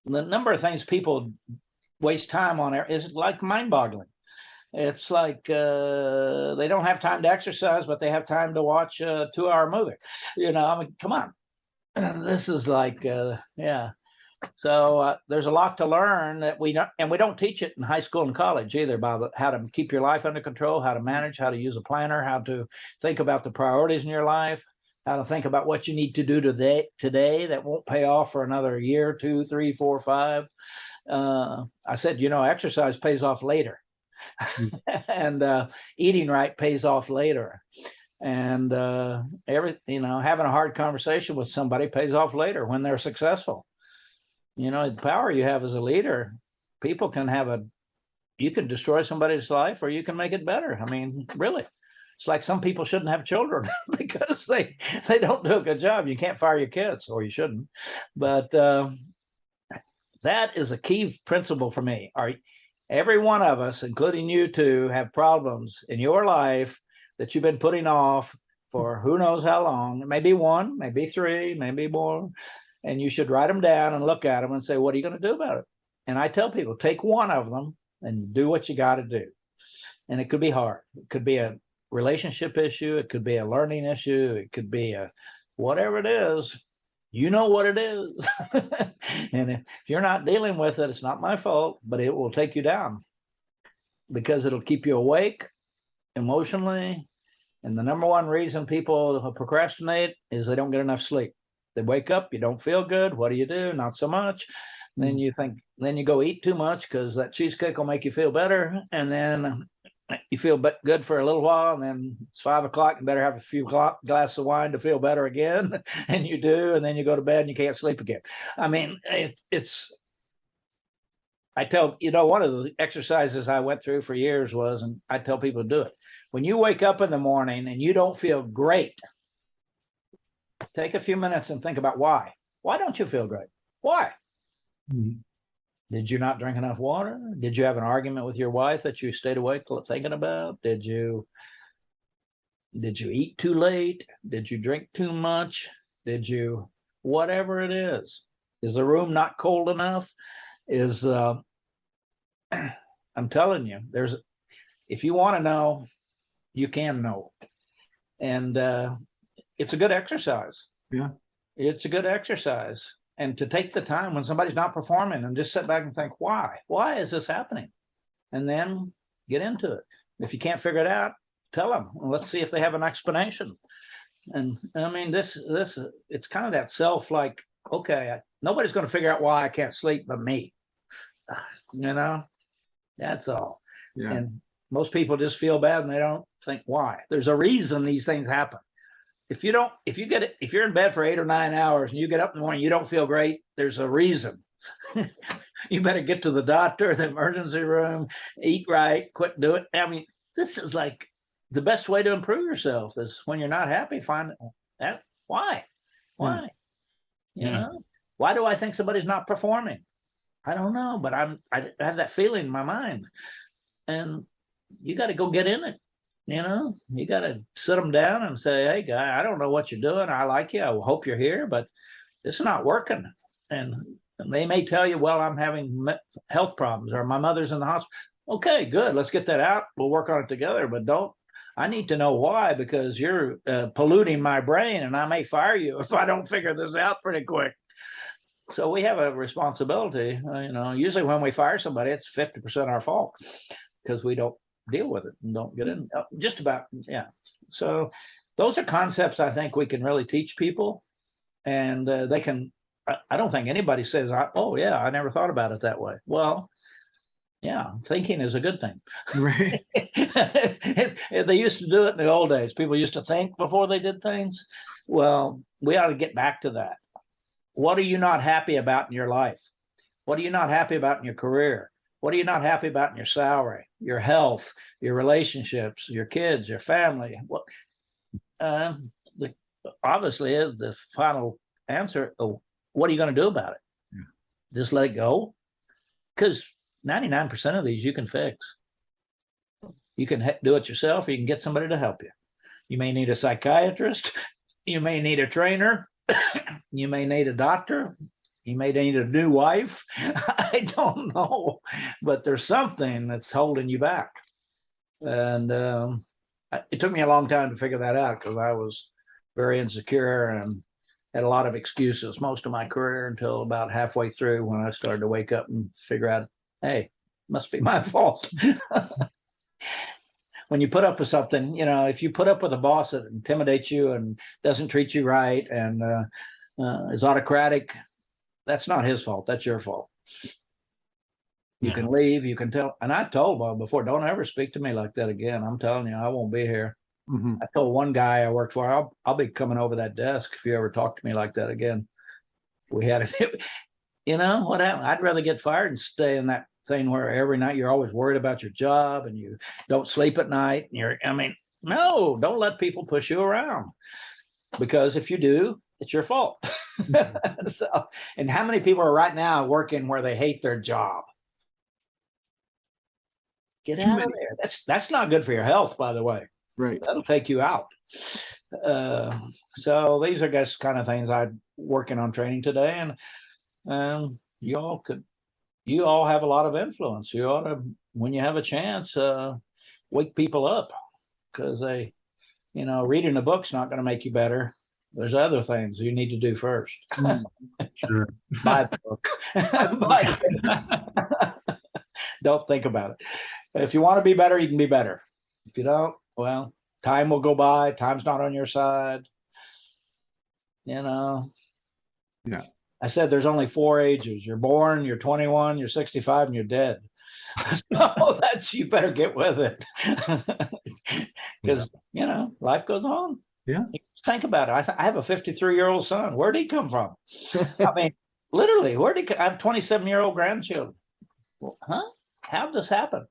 The number of things people waste time on is like mind-boggling. It's like they don't have time to exercise, but they have time to watch a 2-hour movie. I mean, come on. This is like, So there's a lot to learn that we don't teach it in high school and college either, about how to keep your life under control, how to manage, how to use a planner, how to think about the priorities in your life, how to think about what you need to do today that won't pay off for another year, 2, 3, 4, 5. I said, exercise pays off later. And eating right pays off later. And having a hard conversation with somebody pays off later when they're successful. The power you have as a leader, people you can destroy somebody's life or you can make it better. I mean, really, it's like some people shouldn't have children because they don't do a good job. You can't fire your kids, or you shouldn't. But that is a key principle for me. Every one of us, including you two, have problems in your life that you've been putting off for who knows how long. Maybe 1, maybe 3, maybe more. And you should write them down and look at them and say, what are you going to do about it? And I tell people, take one of them and do what you got to do. And it could be hard. It could be a relationship issue. It could be a learning issue. It could be whatever it is. You know what it is. And if you're not dealing with it, it's not my fault, but it will take you down, because it'll keep you awake emotionally, And the number one reason people procrastinate is they don't get enough sleep. They wake up, you don't feel good. What do? Not so much. Then you think, then you go eat too much because that cheesecake will make you feel better. And then you feel good for a little while. And then it's 5 o'clock. You better have a few glasses of wine to feel better again. And you do. And then you go to bed and you can't sleep again. I mean, I tell, one of the exercises I went through for years was, and I tell people to do it. When you wake up in the morning and you don't feel great, take a few minutes and think about why. Why don't you feel great? Why? Mm-hmm. Did you not drink enough water? Did you have an argument with your wife that you stayed awake thinking about? Did you eat too late? Did you drink too much? Whatever it is the room not cold enough? I'm telling you, if you want to know, you can know. And it's a good exercise. Yeah. It's a good exercise. And to take the time when somebody's not performing and just sit back and think, why? Why is this happening? And then get into it. If you can't figure it out, tell them. Let's see if they have an explanation. And I mean, it's kind of that okay, nobody's going to figure out why I can't sleep but me. That's all. Yeah. And most people just feel bad and they don't think why. There's a reason these things happen. If you're in bed for 8 or 9 hours and you get up in the morning, you don't feel great, there's a reason. You better get to the doctor, the emergency room, eat right, quit doing it. I mean, this is like the best way to improve yourself is when you're not happy, find that why? Why? Yeah. Why do I think somebody's not performing? I don't know, but I have that feeling in my mind. And you got to go get in it. You got to sit them down and say, hey, guy, I don't know what you're doing. I like you. I hope you're here, but it's not working. And they may tell you, well, I'm having health problems or my mother's in the hospital. Okay, good. Let's get that out. We'll work on it together. But I need to know why, because you're polluting my brain and I may fire you if I don't figure this out pretty quick. So we have a responsibility. Usually when we fire somebody, it's 50% our fault because we don't deal with it and don't get in just about. Yeah. So those are concepts I think we can really teach people, and they can. I don't think anybody says, oh yeah, I never thought about it that way. Well, yeah, thinking is a good thing. Right. They used to do it in the old days. People used to think before they did things. Well, we ought to get back to that. What are you not happy about in your life? What are you not happy about in your career? What are you not happy about in your salary, your health, your relationships, your kids, your family? Obviously, the final answer, what are you going to do about it? Yeah. Just let it go? Because 99% of these you can fix. You can do it yourself, or you can get somebody to help you. You may need a psychiatrist. You may need a trainer. You may need a doctor. You may need a new wife. I don't know, but there's something that's holding you back. And it took me a long time to figure that out because I was very insecure and had a lot of excuses most of my career until about halfway through when I started to wake up and figure out, hey, it must be my fault. When you put up with something, if you put up with a boss that intimidates you and doesn't treat you right and is autocratic, that's not his fault. That's your fault. You can leave. You can tell. And I've told Bob before, don't ever speak to me like that again. I'm telling you, I won't be here. Mm-hmm. I told one guy I worked for, I'll be coming over that desk if you ever talk to me like that again. We had it. What happened? I'd rather get fired and stay in that thing where every night you're always worried about your job and you don't sleep at night. No, don't let people push you around, because if you do, it's your fault. So, and how many people are right now working where they hate their job? Get out of there. That's not good for your health, by the way. Right. That'll take you out. So these are just kind of things I'm working on training today, and you all have a lot of influence. You ought to, when you have a chance, wake people up, because reading a book's not going to make you better. There's other things you need to do first. Sure. Buy the book. Don't think about it. If you want to be better, you can be better. If you don't, well, time will go by. Time's not on your side. Yeah. I said there's only 4 ages. You're born, you're 21, you're 65, and you're dead. So you better get with it. Because, life goes on. Yeah. Think about it. I have a 53-year-old son. Where'd he come from? I mean, literally, I have 27-year-old grandchildren. Well, how'd this happen?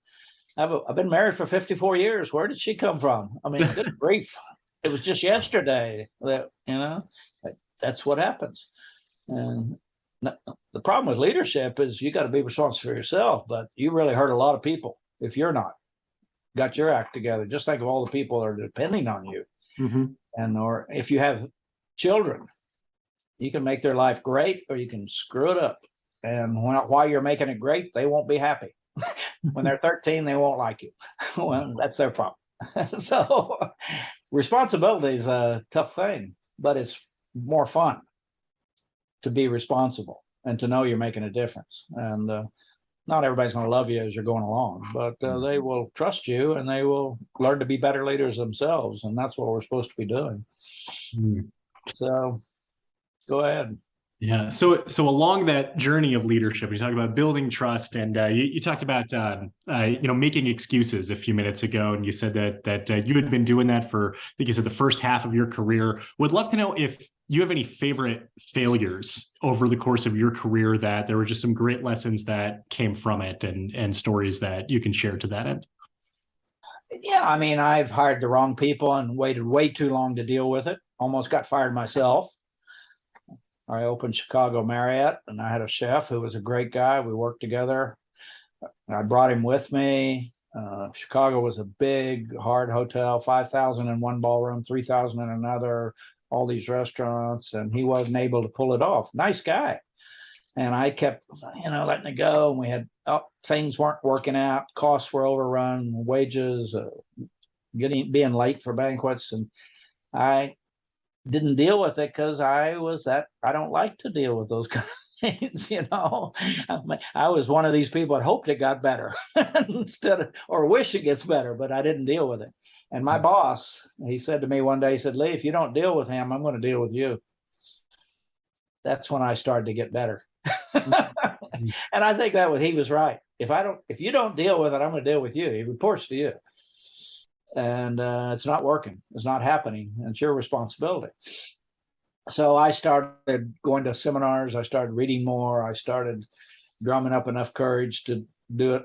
I've been married for 54 years. Where did she come from? I mean, good grief. It was just yesterday that, that's what happens. And the problem with leadership is you got to be responsible for yourself, but you really hurt a lot of people if you're not got your act together. Just think of all the people that are depending on you. And or if you have children, you can make their life great or you can screw it up. And while you're making it great, they won't be happy. When they're 13, they won't like you. Well, that's their problem. So responsibility is a tough thing, but it's more fun to be responsible and to know you're making a difference. And not everybody's going to love you as you're going along, but they will trust you and they will learn to be better leaders themselves. And that's what we're supposed to be doing. So go ahead. Yeah. So along that journey of leadership, you talk about building trust, and you talked about making excuses a few minutes ago, and you said that you had been doing that for, I think you said, the first half of your career. Would love to know if you have any favorite failures over the course of your career, that there were just some great lessons that came from it, and stories that you can share to that end. Yeah, I mean, I've hired the wrong people and waited way too long to deal with it. Almost got fired myself. I opened Chicago Marriott, and I had a chef who was a great guy. We worked together. I brought him with me. Chicago was a big, hard hotel, 5,000 in one ballroom, 3,000 in another, all these restaurants, and he wasn't able to pull it off. Nice guy. And I kept, letting it go. And we had, things weren't working out. Costs were overrun, wages, being late for banquets. And I didn't deal with it because I don't like to deal with those kind of things, I was one of these people that hoped it got better or wish it gets better, but I didn't deal with it. And my boss, he said to me one day, he said, "Lee, if you don't deal with him, I'm going to deal with you." That's when I started to get better. And I think he was right. If you don't deal with it, I'm going to deal with you. He reports to you. And it's not working. It's not happening. It's your responsibility. So I started going to seminars. I started reading more. I started drumming up enough courage to do it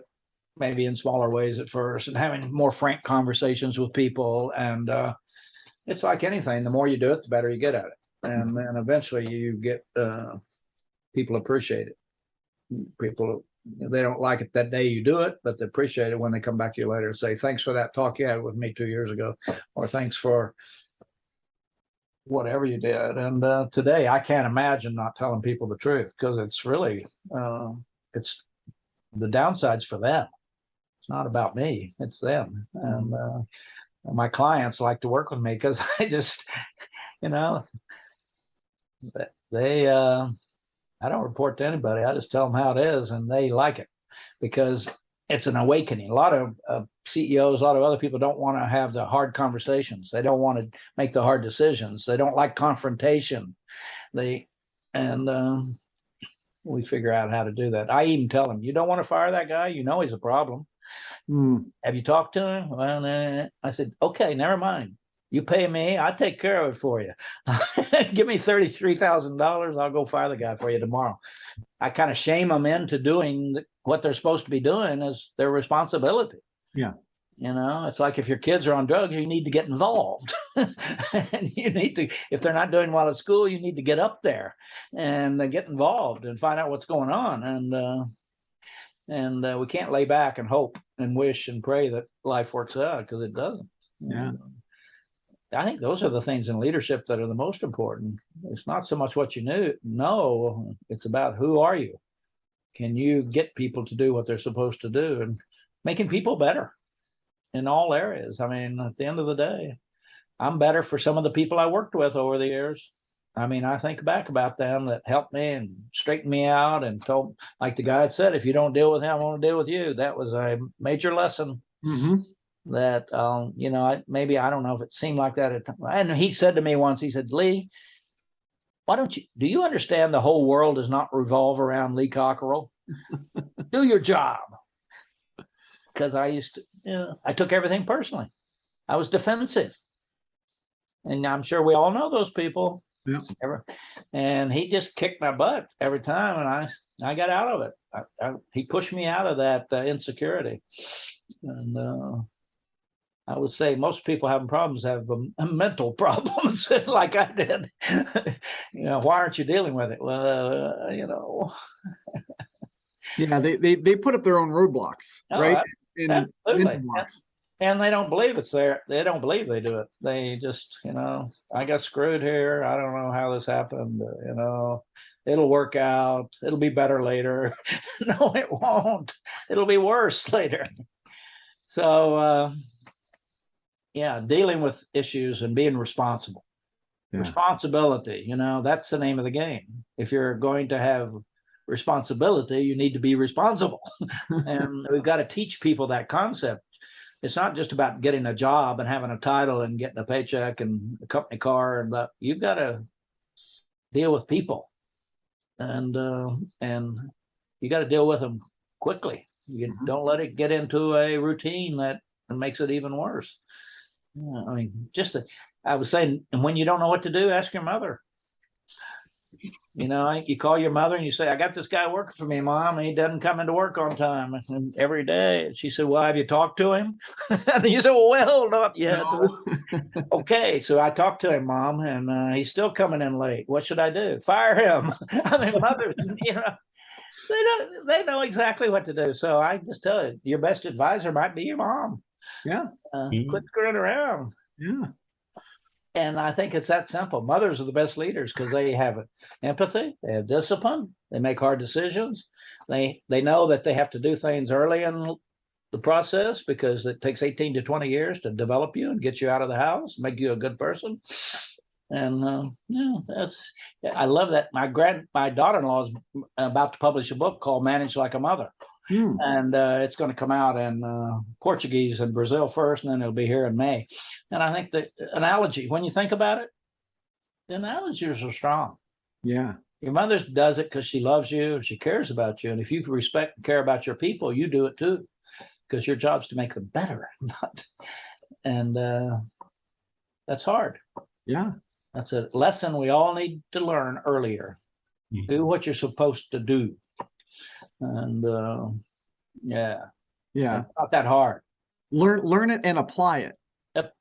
maybe in smaller ways at first, and having more frank conversations with people. And it's like anything. The more you do it, the better you get at it. And then eventually you get people appreciate it. People, they don't like it that day you do it, but they appreciate it when they come back to you later and say, "Thanks for that talk you had with me 2 years ago," or "Thanks for whatever you did." And today I can't imagine not telling people the truth, because it's really, it's the downsides for them. It's not about me, it's them. And my clients like to work with me because I just, I don't report to anybody. I just tell them how it is, and they like it because it's an awakening. A lot of CEOs, a lot of other people don't want to have the hard conversations. They don't want to make the hard decisions. They don't like confrontation. We figure out how to do that. I even tell them, "You don't want to fire that guy? He's a problem. Have you talked to him?" Well, I said, "Okay, never mind. You pay me, I take care of it for you. Give me $33,000. I'll go fire the guy for you tomorrow." I kind of shame them into doing what they're supposed to be doing as their responsibility. Yeah. It's like if your kids are on drugs, you need to get involved. And you need to, if they're not doing well at school, you need to get up there and get involved and find out what's going on. And we can't lay back and hope and wish and pray that life works out, because it doesn't. Yeah. I think those are the things in leadership that are the most important. It's not so much what you know, it's about who are you? Can you get people to do what they're supposed to do, and making people better in all areas. I mean, at the end of the day, I'm better for some of the people I worked with over the years. I mean, I think back about them that helped me and straightened me out and told, like the guy had said, "If you don't deal with him, I want to deal with you." That was a major lesson. that, maybe, I don't know if it seemed like that at the time. And he said to me once, he said, Lee, do you understand the whole world does not revolve around Lee Cockerell? Do your job. Because I took everything personally. I was defensive. And I'm sure we all know those people. Yeah. And he just kicked my butt every time, and I got out of it. He pushed me out of that insecurity. And I would say most people having problems have mental problems like I did. Why aren't you dealing with it? Well, Yeah, they put up their own roadblocks, right? Absolutely. And they don't believe it's there. They don't believe they do it. They just, I got screwed here. I don't know how this happened. It'll work out. It'll be better later. No, it won't. It'll be worse later. So, dealing with issues and being responsible. Yeah. Responsibility, that's the name of the game. If you're going to have responsibility, you need to be responsible. And we've got to teach people that concept. It's not just about getting a job and having a title and getting a paycheck and a company car, but you've got to deal with people, and you got to deal with them quickly. You don't let it get into a routine that makes it even worse. I mean, I was saying, and when you don't know what to do, ask your mother. You call your mother and you say, I got this guy working for me, Mom, and he doesn't come into work on time and every day. She said, well, have you talked to him? And you said, well, not yet. No. Okay, so I talked to him, Mom, and he's still coming in late. What should I do? Fire him. I mean, mothers, they know exactly what to do. So I just tell you, your best advisor might be your mom. Yeah. Quit screwing around. Yeah. And I think it's that simple. Mothers are the best leaders because they have empathy, they have discipline, they make hard decisions. They know that they have to do things early in the process because it takes 18 to 20 years to develop you and get you out of the house, make you a good person. And I love that. My daughter-in-law is about to publish a book called Manage Like a Mother. And it's going to come out in Portuguese in Brazil first, and then it'll be here in May. And I think the analogy, when you think about it, the analogies are strong. Yeah. Your mother does it because she loves you, she cares about you. And if you respect and care about your people, you do it too, because your job's to make them better. And that's hard. Yeah. That's a lesson we all need to learn earlier. Do what you're supposed to do. And it's not that hard. Learn it and apply it.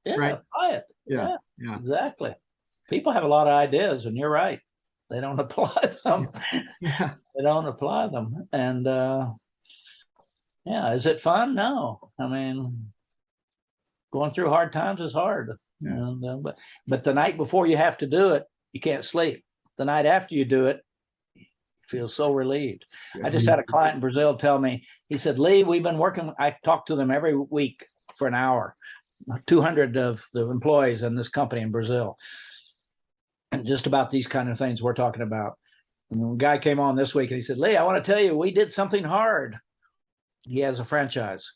Right? Apply it. Yeah, Exactly. People have a lot of ideas, and you're right. They don't apply them. Yeah. They don't apply them. And is it fun? No. I mean, going through hard times is hard. Yeah. And, but the night before you have to do it, you can't sleep. The night after you do it, feel so relieved. Yes, I just had a client in Brazil tell me, he said, Lee, we've been working, I talk to them every week for an hour, 200 of the employees in this company in Brazil. And just about these kind of things we're talking about. And the guy came on this week and he said, Lee, I want to tell you, we did something hard. He has a franchise.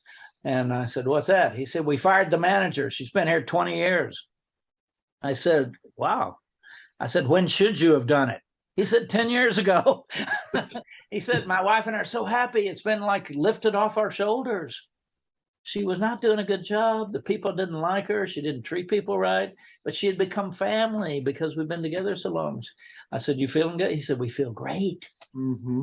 And I said, what's that? He said, we fired the manager. She's been here 20 years. I said, wow. I said, when should you have done it? He said, 10 years ago. He said, my wife and I are so happy. It's been like lifted off our shoulders. She was not doing a good job. The people didn't like her. She didn't treat people right, but she had become family because we've been together so long. I said, you feeling good? He said, we feel great. Mm-hmm.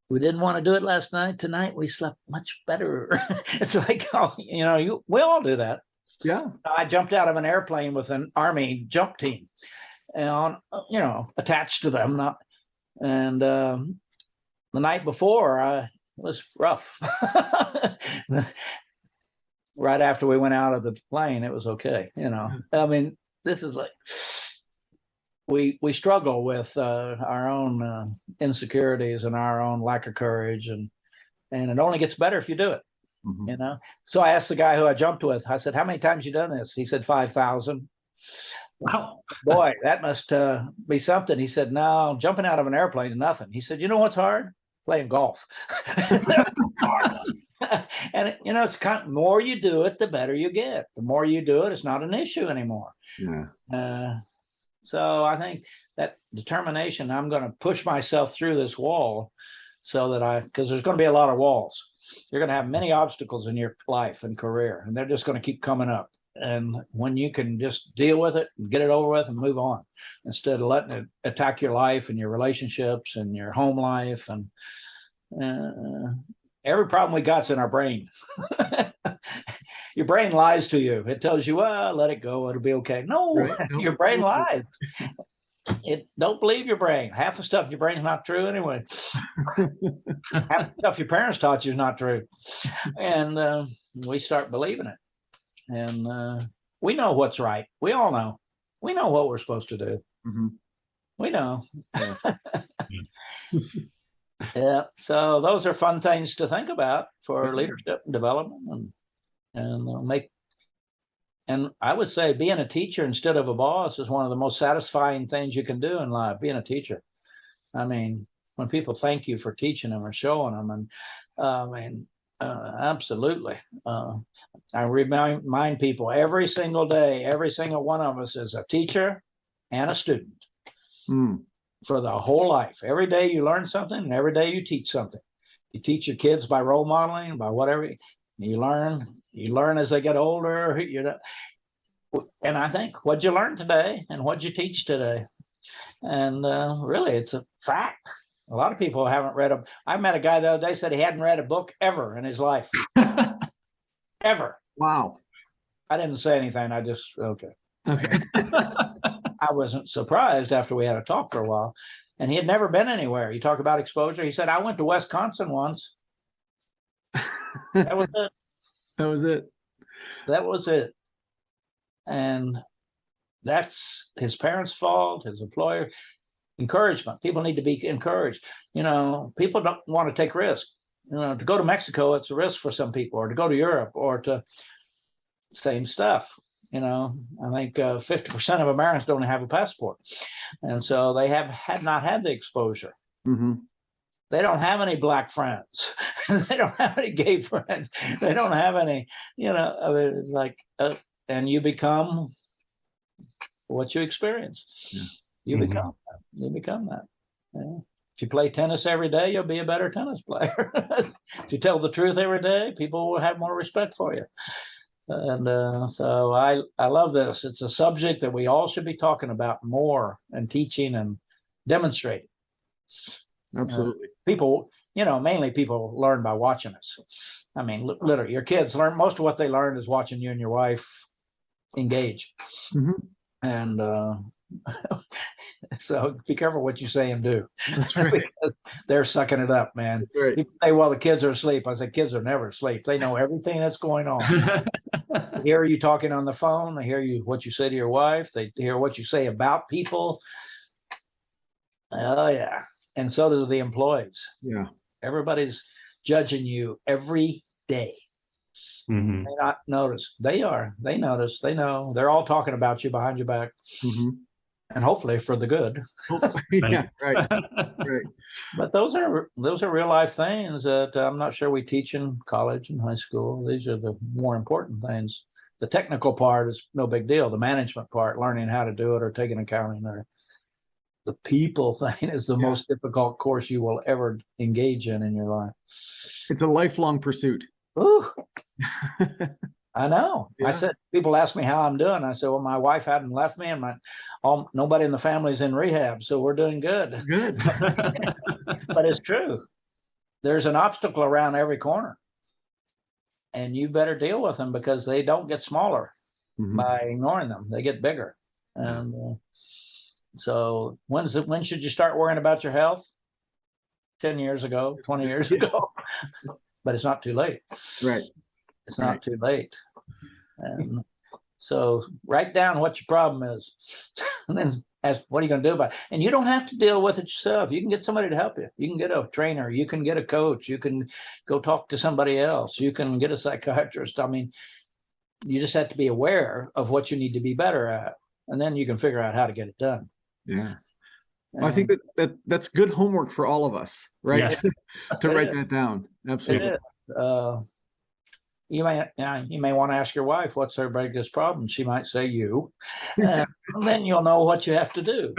We didn't want to do it last night. Tonight, we slept much better. It's like, we all do that. Yeah. I jumped out of an airplane with an Army jump team. And attached to them, and the night before it was rough. Right after we went out of the plane, it was okay. I mean, this is like we struggle with our own insecurities and our own lack of courage, and it only gets better if you do it. Mm-hmm. So I asked the guy who I jumped with. I said, "How many times you done this?" He said, 5,000. Wow. Boy, that must be something. He said, no, jumping out of an airplane is nothing. He said, you know what's hard? Playing golf. And it's more you do it, the better you get. The more you do it, it's not an issue anymore. Yeah. So I think that determination, I'm going to push myself through this wall so that because there's going to be a lot of walls. You're going to have many obstacles in your life and career, and they're just going to keep coming up. And when you can just deal with it and get it over with and move on, instead of letting it attack your life and your relationships and your home life. And every problem we got's in our brain. Your brain lies to you. It tells you, well, let it go, it'll be okay. No, right. Your brain lies. Don't believe your brain. Half the stuff in your brain's not true anyway. Half the stuff your parents taught you is not true. And we start believing it. And we know what's right. We all know. We know what we're supposed to do. Mm-hmm. We know. Yeah. So those are fun things to think about for leadership and development, and I would say being a teacher instead of a boss is one of the most satisfying things you can do in life. Being a teacher. I mean, when people thank you for teaching them or showing them, and absolutely. I remind people every single day, every single one of us is a teacher and a student for the whole life. Every day you learn something, and every day you teach something. You teach your kids by role modeling, by whatever you learn as they get older. And I think what'd you learn today and what'd you teach today? And really, it's a fact. A lot of people haven't read I met a guy the other day said he hadn't read a book ever in his life. Ever. Wow. I didn't say anything. I just, okay. I wasn't surprised after we had a talk for a while. And he had never been anywhere. You talk about exposure. He said, I went to Wisconsin once. That was it. That was it. That was it. And that's his parents' fault, his employer. Encouragement. People need to be encouraged. People don't want to take risks. To go to Mexico, it's a risk for some people, or to go to Europe, or to same stuff. I think 50% of Americans don't have a passport, and so they had not had the exposure. Mm-hmm. They don't have any black friends. They don't have any gay friends. They don't have any. It's like, and you become what you experience. Yeah. You become that. You become that. Yeah. If you play tennis every day, you'll be a better tennis player. If you tell the truth every day, people will have more respect for you. And so I love this. It's a subject that we all should be talking about more and teaching and demonstrating. Absolutely. People, mainly people learn by watching us. I mean, literally, your kids learn. Most of what they learn is watching you and your wife engage. Mm-hmm. And so be careful what you say and do. That's right. Because they're sucking it up, man. That's right. People say, well, the kids are asleep. I say, kids are never asleep. They know everything that's going on. They hear you talking on the phone. They hear what you say to your wife. They hear what you say about people. Oh, yeah. And so do the employees. Yeah. Everybody's judging you every day. Mm-hmm. They not notice. They are. They notice. They know. They're all talking about you behind your back. Mm-hmm. And hopefully for the good. Yeah, right. Right. But those are real life things that I'm not sure we teach in college and high school. These are the more important things. The technical part is no big deal. The management part, learning how to do it or taking accounting, or the people thing is the most difficult course you will ever engage in your life. It's a lifelong pursuit. Ooh. I know. Yeah. I said, people ask me how I'm doing. I said, well, my wife hadn't left me, and nobody in the family's in rehab, so we're doing good. Good. But it's true. There's an obstacle around every corner, and you better deal with them because they don't get smaller by ignoring them. They get bigger. And so when should you start worrying about your health? 10 years ago, 20 years ago. But it's not too late. Right. It's not too late. And so write down what your problem is, and then ask, what are you going to do about it? And you don't have to deal with it yourself. You can get somebody to help you. You can get a trainer. You can get a coach. You can go talk to somebody else. You can get a psychiatrist. I mean, you just have to be aware of what you need to be better at, and then you can figure out how to get it done. Yeah. Well, I think that's good homework for all of us, right? Yes. To write that down. Absolutely. you may want to ask your wife, what's her biggest problem? She might say you, and then you'll know what you have to do.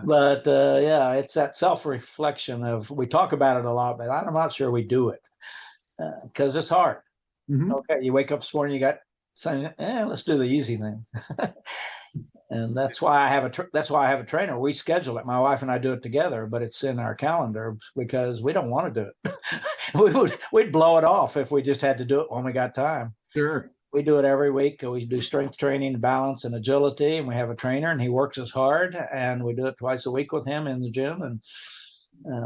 But yeah, it's that self-reflection of, we talk about it a lot, but I'm not sure we do it because it's hard. Okay, you wake up this morning, you got saying, let's do the easy things. And that's why I have a trainer. We schedule it. My wife and I do it together, but it's in our calendar because we don't want to do it. We'd blow it off if we just had to do it when we got time. Sure. We do it every week. We do strength training, balance, and agility, and we have a trainer, and he works us hard. And we do it twice a week with him in the gym. And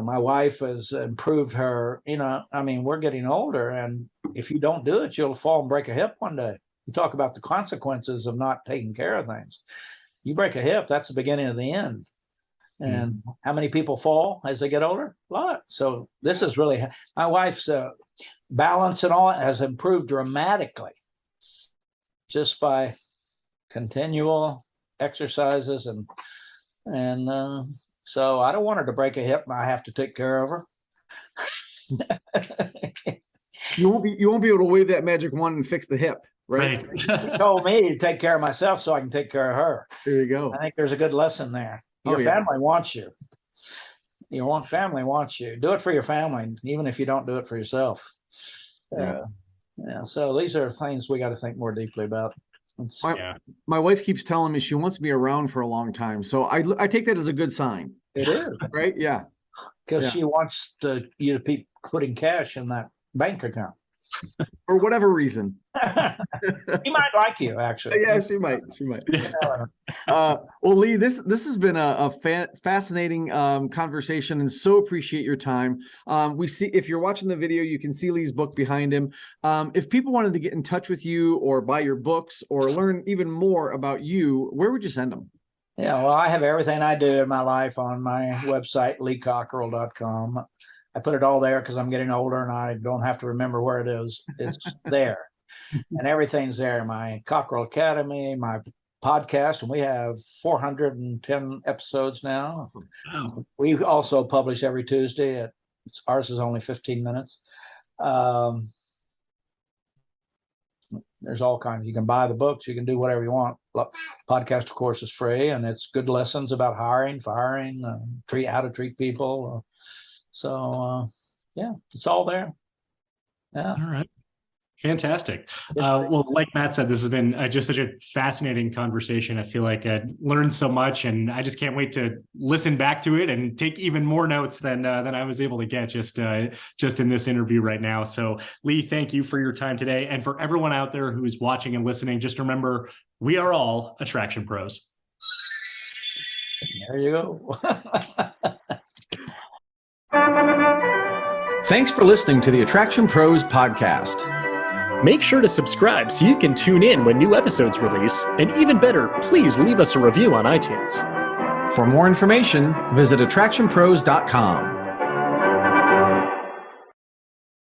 my wife has improved her. We're getting older, and if you don't do it, you'll fall and break a hip one day. You talk about the consequences of not taking care of things. You break a hip, that's the beginning of the end. And how many people fall as they get older? A lot. So this is really, my wife's balance and all has improved dramatically just by continual exercises. And so I don't want her to break a hip and I have to take care of her. You won't be able to wave that magic wand and fix the hip. Right. He told me to take care of myself so I can take care of her. There you go. I think there's a good lesson there. Your family wants you. Family wants you. Do it for your family, even if you don't do it for yourself. So these are things we got to think more deeply about. My wife keeps telling me she wants me around for a long time. So I take that as a good sign. It is. Right? Yeah. Because she wants you to be putting cash in that bank account. For whatever reason. She might like you, actually. Yeah, she might. Well, Lee, this has been a fascinating conversation, and so appreciate your time. We see, if you're watching the video, you can see Lee's book behind him. If people wanted to get in touch with you or buy your books or learn even more about you, where would you send them? Yeah, well, I have everything I do in my life on my website, leecockerell.com. I put it all there because I'm getting older and I don't have to remember where it is. It's there. And everything's there. My Cockerell Academy, my podcast, and we have 410 episodes now. Awesome. Wow. We also publish every Tuesday. Ours is only 15 minutes. There's all kinds. You can buy the books. You can do whatever you want. Podcast, of course, is free, and it's good lessons about hiring, firing, how to treat people. So it's all there. Yeah. All right. Fantastic. Well, like Matt said, this has been just such a fascinating conversation. I feel like I learned so much, and I just can't wait to listen back to it and take even more notes than I was able to get just in this interview right now. So, Lee, thank you for your time today. And for everyone out there who's watching and listening, just remember, we are all attraction pros. There you go. Thanks for listening to the Attraction Pros podcast. Make sure to subscribe so you can tune in when new episodes release. And even better, please leave us a review on iTunes. For more information, visit attractionpros.com.